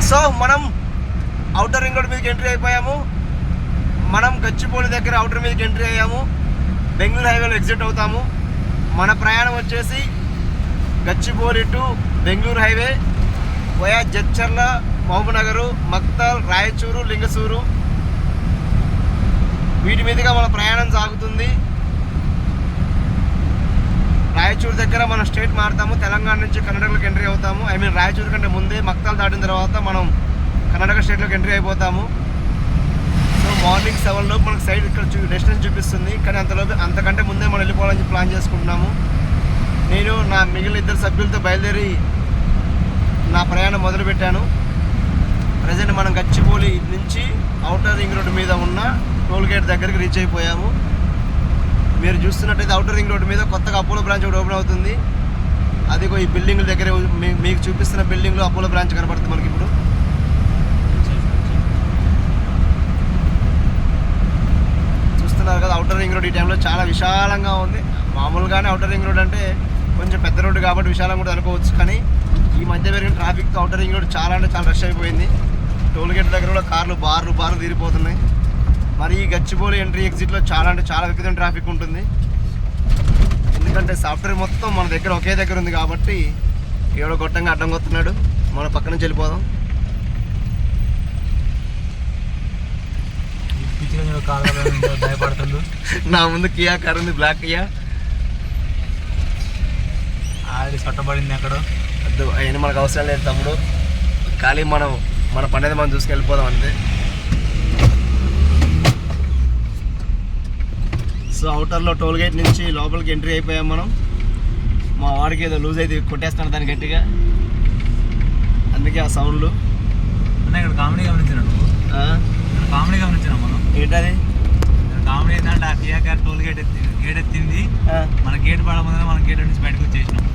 So మనం outer ring road మీదకి entry అయిపోయాము. మనం గచ్చిబౌలి దగ్గర అవుటర్ మీదకి ఎంట్రీ అయ్యాము. బెంగళూరు హైవేలో ఎగ్జిట్ అవుతాము. మన ప్రయాణం వచ్చేసి Gachibowli to Bengaluru highway via Jadcherla, Mahabubnagar, Makthal, Raichur, Lingsugur వీటి మీదుగా మన ప్రయాణం సాగుతుంది. రాయచూరు దగ్గర మనం స్టేట్ మారుతాము. తెలంగాణ నుంచి కర్ణాటకలోకి ఎంట్రీ అవుతాము. రాయచూరు కంటే ముందే మక్తల్ దాటిన తర్వాత మనం కర్ణాటక స్టేట్లోకి ఎంట్రీ అయిపోతాము. సో మార్నింగ్ 7 లోపు మనకు సైడ్ ఇక్కడ డెస్టినేషన్ చూపిస్తుంది. కానీ అంతకంటే ముందే మనం వెళ్ళిపోవాలని ప్లాన్ చేసుకుంటున్నాము. నేను నా మిగిలిన 2 సభ్యులతో బయలుదేరి నా ప్రయాణం మొదలుపెట్టాను. ప్రజెంట్ మనం గచ్చిబౌలి నుంచి అవుటర్ రింగ్ రోడ్డు మీద ఉన్న టోల్ గేట్ దగ్గరికి రీచ్ అయిపోయాము. మీరు చూస్తున్నట్టయితే అవుటర్ రింగ్ రోడ్డు మీద కొత్తగా అపోలో బ్రాంచ్ ఒకటి ఓపెన్ అవుతుంది. అదిగో ఈ బిల్డింగ్ దగ్గర మీకు చూపిస్తున్న బిల్డింగ్లో అపోలో బ్రాంచ్ కనబడుతుంది మనకి ఇప్పుడు. చూస్తున్నారు కదా, అవుటర్ రింగ్ రోడ్ ఈ టైంలో చాలా విశాలంగా ఉంది. మామూలుగానే అవుటర్ రింగ్ రోడ్ అంటే కొంచెం పెద్ద రోడ్డు కాబట్టి విశాలంగా కూడా అనుకోవచ్చు. కానీ ఈ మధ్య పెరిగిన ట్రాఫిక్తో అవుటర్ రింగ్ రోడ్ చాలా అంటే చాలా రష్ అయిపోయింది. టోల్ గేట్ దగ్గర కూడా కార్లు బార్లు తీరిపోతున్నాయి. మరి ఈ గచ్చిబౌలి ఎంట్రీ ఎగ్జిట్లో చాలా అంటే చాలా విపరీతమైన ట్రాఫిక్ ఉంటుంది. ఎందుకంటే సాఫ్ట్వేర్ మొత్తం మన దగ్గర ఒకే దగ్గర ఉంది కాబట్టి ఎవడో గొట్టంగా అడ్డం కొడుతున్నాడు. మన పక్క నుంచి వెళ్ళిపోదాం. నా ముందు కియా కార్ ఉంది, బ్లాక్ కియా. ఆల్రెడీ చట్టబడింది అక్కడ. వద్దు, అయినా మనకు అవసరం లేదు తమ్ముడు. ఖాళీ మన పని మనం చూసుకు వెళ్ళిపోదాం అంతే. సో అవుటర్లో టోల్ గేట్ నుంచి లోపలికి ఎంట్రీ అయిపోయాం మనం. మా వాడికి ఏదో లూజ్ అయితే కొట్టేస్తాను దాన్ని గట్టిగా, అందుకే ఆ సౌండ్లు. అన్న ఇక్కడ కామెడీ గమనించిన కామెడీ గమనించినా మనం. ఏంటది కామెడీ ఏంటంటే ఆ కియా కార్ టోల్ గేట్ ఎత్తింది. మన గేట్ పడముందే మన గేట్ నుంచి బయటకు వచ్చేసినాం.